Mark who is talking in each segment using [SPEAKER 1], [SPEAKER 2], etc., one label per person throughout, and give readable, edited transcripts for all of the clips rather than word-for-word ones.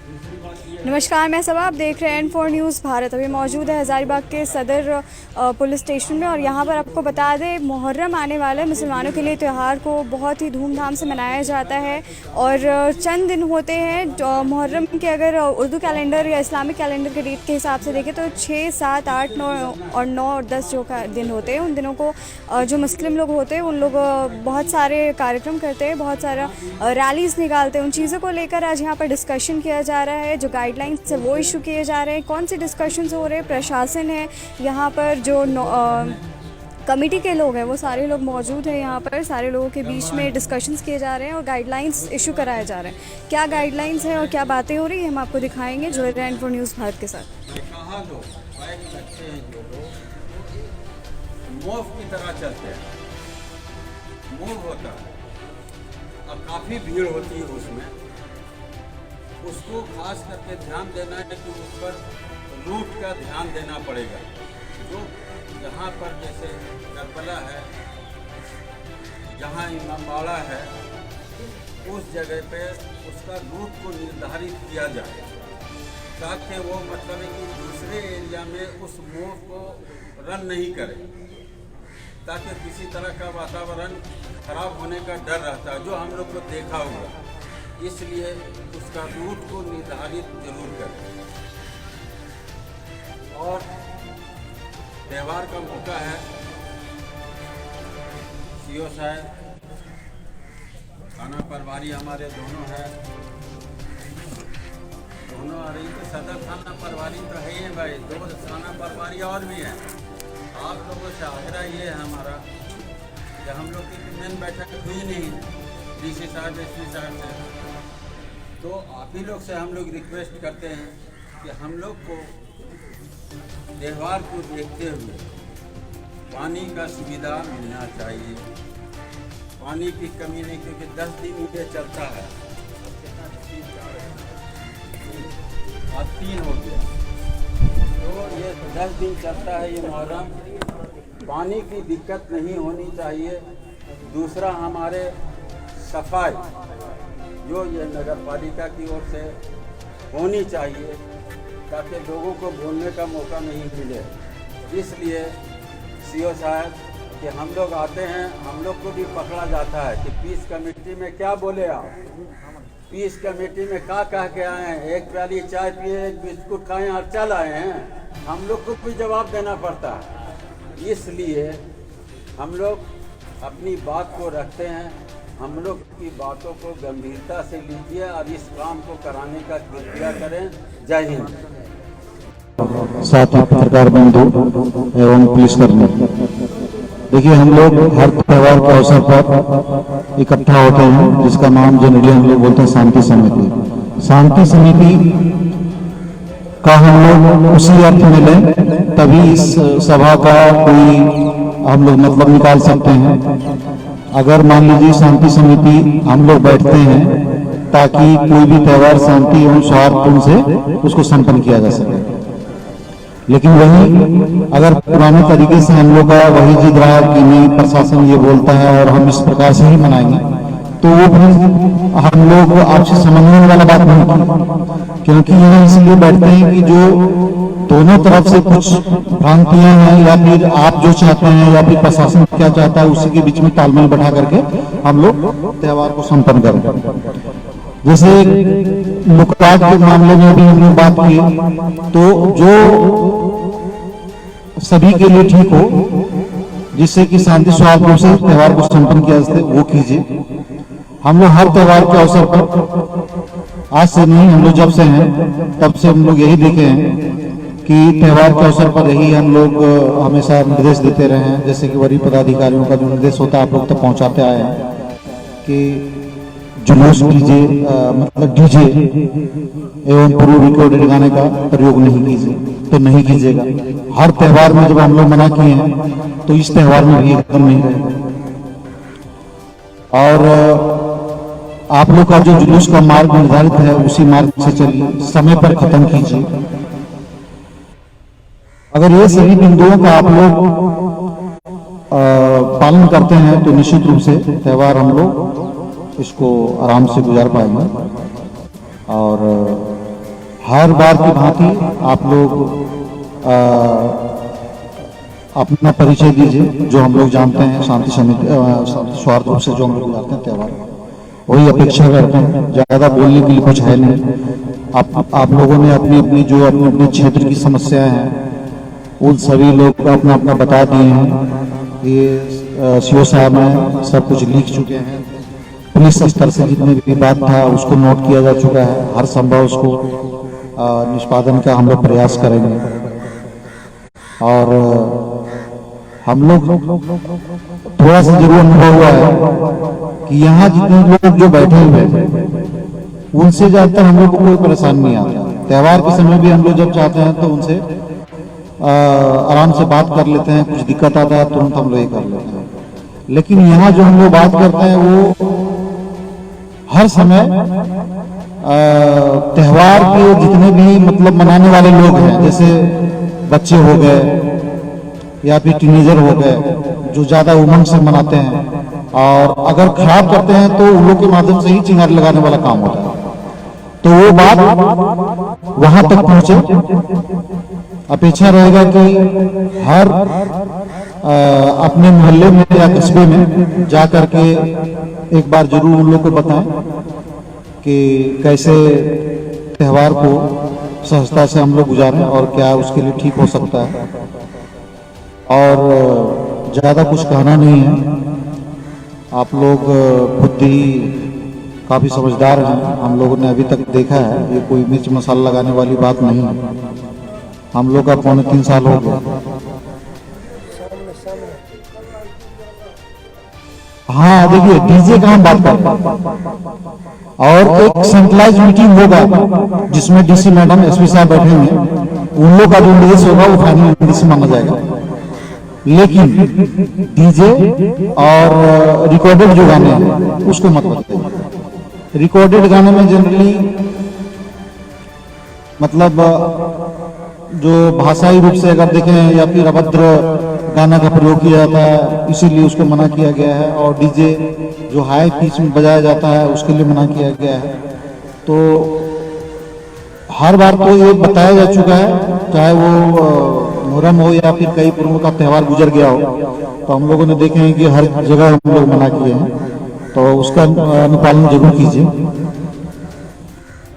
[SPEAKER 1] नमस्कार, मैं सबा, आप देख रहे हैं N4 न्यूज़ भारत। अभी मौजूद है हज़ारीबाग के सदर पुलिस स्टेशन में और यहाँ पर आपको बता दें, मुहर्रम आने वाला है। मुसलमानों के लिए त्यौहार को बहुत ही धूमधाम से मनाया जाता है और चंद दिन होते हैं मुहर्रम के। अगर उर्दू कैलेंडर या इस्लामिक कैलेंडर के डेट के हिसाब से देखें तो 6, 7, 8, 9 और 9 और 10 जो दिन होते हैं, उन दिनों को जो मुस्लिम लोग होते हैं उन लोग बहुत सारे कार्यक्रम करते हैं, बहुत सारा रैलीज़ निकालते हैं। उन चीज़ों को लेकर आज यहाँ पर डिस्कशन किया जा रहा है। जो गाइडलाइंस है वो इशू किए जा रहे हैं। कौन से डिस्कशंस हो रहे हैं, प्रशासन है यहाँ पर, जो कमेटी के लोग हैं वो सारे लोग मौजूद हैं यहाँ पर। सारे लोगों के बीच में डिस्कशंस किए जा रहे हैं और गाइडलाइंस इशू कराए जा रहे हैं। क्या गाइडलाइंस हैं और क्या बातें हो रही हैं, हम आपको दिखाएंगे। जुड़े रहें N4 न्यूज़ भारत के साथ।
[SPEAKER 2] मूव की तरह चलते हैं, मूव होता है और काफ़ी भीड़ होती है उसमें। उसको खास करके ध्यान देना है कि उस पर रूट का ध्यान देना पड़ेगा। जो जहाँ पर जैसे करबला है, जहाँ इमामबाड़ा है, उस जगह पे उसका रूट को निर्धारित किया जाए ताकि वो मतलब है कि दूसरे एरिया में उस मूव को रन नहीं करे, ताकि किसी तरह का वातावरण खराब होने का डर रहता है, जो हम लोग को देखा होगा। इसलिए उसका रूट को निर्धारित जरूर करें। और त्यौहार का मौका है, सीओ साहब, थाना प्रभारी हमारे दोनों हैं, दोनों आ रही तो सदर थाना प्रभारी तो है ही भाई, 2 थाना प्रभारी और भी हैं। आप लोगों से आग्रह ये है हमारा कि हम लोग की मेन बैठक हुई नहीं डीसी साहब, एसपी साहब से, तो आप ही लोग से हम लोग रिक्वेस्ट करते हैं कि हम लोग को त्यौहार को देखते हुए पानी का सुविधा मिलना चाहिए। पानी की कमी नहीं, क्योंकि 10 दिन ये चलता है, आज 3 हो गया, तो ये 10 दिन चलता है ये मुहर्रम। पानी की दिक्कत नहीं होनी चाहिए। दूसरा, हमारे सफाई जो ये नगर पालिका की ओर से होनी चाहिए ताकि लोगों को बोलने का मौका नहीं मिले। इसलिए सीओ साहब कि हम लोग आते हैं, हम लोग को भी पकड़ा जाता है कि पीस कमेटी में क्या बोले आप, पीस कमेटी में क्या कह के आए हैं, एक प्याली चाय पिए, एक बिस्कुट खाएं और चल आए हैं। हम लोग को भी जवाब देना पड़ता है। इसलिए हम लोग अपनी बात को रखते हैं। हम लोग की बातों को गंभीरता से लीजिए और इस काम को कराने का कृपया करें। जय हिंद।
[SPEAKER 3] साथी पत्रकार बंधु एवं पुलिसकर्मी, देखिए, हम लोग हर त्यौहार के अवसर पर इकट्ठा होते हैं, जिसका नाम जनरली हम लोग बोलते हैं शांति समिति। शांति समिति का हम लोग उसी अर्थ में लें तभी इस सभा का कोई हम लोग मतलब निकाल सकते हैं। अगर मान लीजिए शांति समिति हम लोग बैठते हैं ताकि कोई भी त्यौहार शांति एवं सौहार्दपूर्ण से उसको संपन्न किया जा सके, लेकिन वही अगर पुराने तरीके से हम लोग का वही जिद रहा कि नहीं, प्रशासन ये बोलता है और हम इस प्रकार से ही मनाएंगे, तो वो भी हम लोग आपसे समझने वाला बात नहीं, क्योंकि यहाँ इसलिए बैठते हैं कि जो दोनों तरफ से कुछ भ्रांतियां हैं या फिर आप जो चाहते हैं या फिर प्रशासन क्या चाहता है, उसी के बीच में तालमेल बैठा करके हम लोग त्यौहार को संपन्न करें। जैसे लुटपाट के मामले में भी हमने बात की, तो जो सभी के लिए ठीक हो, जिससे कि शांति सौहार्द से त्यौहार को संपन्न किया जाए, वो कीजिए। हम लोग हर त्यौहार के अवसर पर, आज से नहीं, हम लोग जब से हैं तब से हम लोग यही देखे हैं कि त्यौहार के अवसर पर यही हम लोग हमेशा निर्देश देते रहे हैं। जैसे कि वरीय पदाधिकारियों का जो निर्देश होता है आप लोग तक पहुंचाते आए हैं कि जुलूस कीजिए, मतलब डीजे एवं पूर्व रिकॉर्डेड गाने का प्रयोग नहीं कीजिए, तो नहीं कीजिएगा। हर त्यौहार में जब हम लोग मना किए हैं तो इस त्यौहार में भी एकदम नहीं रहेगा। और आप लोग का जो जुलूस का मार्ग निर्धारित है उसी मार्ग से चलिए, समय पर खत्म कीजिए। अगर ये सभी बिंदुओं का आप लोग पालन करते हैं तो निश्चित रूप से त्यौहार हम लोग इसको आराम से गुजार पाएंगे। और हर बार की भांति आप लोग अपना परिचय दीजिए, जो हम लोग जानते हैं शांति समिति स्वार्थ रूप से जो हम लोग जानते हैं त्यौहार, वही अपेक्षा करते हैं। ज़्यादा बोलने के लिए कुछ है नहीं। आप लोगों ने अपनी अपनी जो अपने अपने क्षेत्र की समस्याएं हैं उन सभी लोग को अपना अपना बता दिए हैं। ये सीओ साहब हैं, सब कुछ लिख चुके हैं। पुलिस स्तर से जितने भी बात था उसको नोट किया जा चुका है। हर संभव उसको निष्पादन का हम लोग प्रयास करेंगे। और हम लोग थोड़ा सा जरूर अनुभव हुआ है कि यहाँ जितने लोग जो बैठे हुए हैं उनसे ज्यादातर हम लोग को कोई परेशानी नहीं आता। त्यौहार के समय भी हम लोग जब चाहते हैं तो उनसे आराम से बात कर लेते हैं। कुछ दिक्कत आता है तुरंत हम लोग ये कर लेते हैं। लेकिन यहाँ जो हम लोग बात करते हैं वो हर समय त्यौहार के जितने भी मतलब मनाने वाले लोग हैं, जैसे बच्चे हो गए या फिर टीनेजर हो गए जो ज्यादा उमंग से मनाते हैं, और अगर खराब करते हैं तो उन लोग के माध्यम से ही चिंगारी लगाने वाला काम होता है। तो वो बात वहां तक पहुंचे। अपेक्षा रहेगा कि हर अपने मोहल्ले में या कस्बे में जा करके एक बार जरूर उन लोग को बताएं कि कैसे त्यौहार को सहजता से हम लोग गुजारें और क्या उसके लिए ठीक हो सकता है। और ज़्यादा कुछ कहना नहीं है। आप लोग खुद ही काफ़ी समझदार हैं। हम लोगों ने अभी तक देखा है, ये कोई मिर्च मसाला लगाने वाली बात नहीं है। हम लोग का 3.25 साल हो गया। हाँ देखिए, डीजे का हम बात करते हैं और एक सेंट्रलाइज मीटिंग होगा जिसमें डीसी मैडम, एसपी साहब बैठेंगे। उन लोग का जो निर्देश होगा वो फाइनल निर्देश माना जाएगा। लेकिन डीजे और रिकॉर्डेड जो गाने हैं उसको मत बताइए। रिकॉर्डेड गाने में जनरली मतलब जो भाषाई रूप से अगर देखें या फिर अभद्र गाना का प्रयोग किया जाता है, इसीलिए उसको मना किया गया है। और डीजे जो हाई पिच में बजाया जाता है उसके लिए मना किया गया है। तो हर बार तो ये बताया जा चुका है, चाहे वो मुहर्रम हो या फिर कई पर्वों का त्यौहार गुजर गया हो, तो हम लोगों ने देखे हैं कि हर जगह हम लोग मना किए हैं। तो उसका अनुपालन जरूर कीजिए,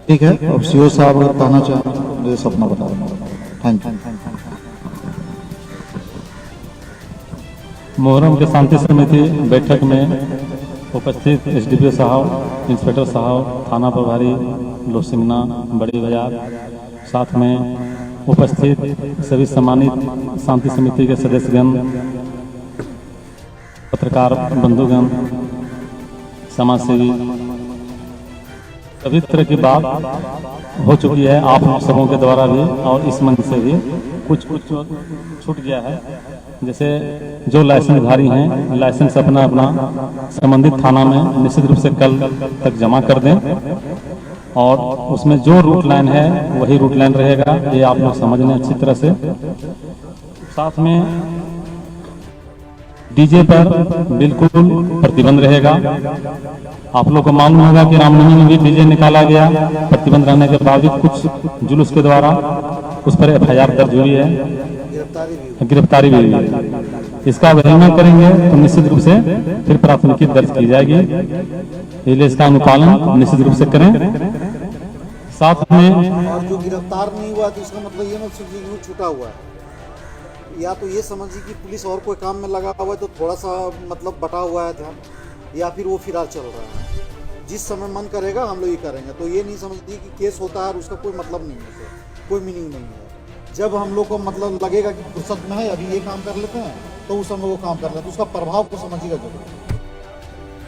[SPEAKER 3] ठीक है। अब सीओ साहब अगर कहना चाहें मुझे सपना बता दें। Thank you.
[SPEAKER 4] मुहर्रम के शांति समिति बैठक में उपस्थित एसडीपीओ साहब, इंस्पेक्टर साहब, थाना प्रभारी लोसिंगना, बड़ी बाजार, साथ में उपस्थित सभी सम्मानित शांति समिति के सदस्यगण, पत्रकार बंधुगण, समाजसेवी, सभी तरह की बात हो चुकी है आप सबों के द्वारा भी, और इस मंच से भी कुछ छूट गया है। जैसे जो लाइसेंसधारी हैं, लाइसेंस अपना अपना संबंधित थाना में निश्चित रूप से कल तक जमा कर दें, और उसमें जो रूट लाइन है वही रूट लाइन रहेगा, ये आप लोग समझ लें अच्छी तरह से। साथ में डीजे पर बिल्कुल प्रतिबंध रहेगा। आप लोग को मालूम होगा कि रामनवमी में भी डीजे निकाला गया, प्रतिबंध रहने के बावजूद कुछ जुलूस के द्वारा उस पर एफआईआर दर्ज हुई है, गिरफ्तारी भी हुई है। इसका उल्लंघन करेंगे तो निश्चित रूप से फिर प्राथमिकी दर्ज की जाएगी, इसलिए इसका अनुपालन निश्चित रूप से करें। साथ में
[SPEAKER 5] और जो गिरफ्तार नहीं हुआ तो इसका मतलब ये मत समझिए कि वो छूटा हुआ है, या तो ये समझिए कि पुलिस और कोई काम में लगा हुआ है तो थोड़ा सा मतलब बटा हुआ है ध्यान, या फिर वो फिलहाल चल रहा है। जिस समय मन करेगा हम लोग ये करेंगे। तो ये नहीं समझिए कि केस होता है और उसका कोई मतलब नहीं है, कोई मीनिंग नहीं है। जब हम लोग को मतलब लगेगा कि फुर्सत में है अभी ये काम कर लेते हैं तो उस समय वो काम कर लेते हैं, तो उसका प्रभाव को समझिएगा जरूर।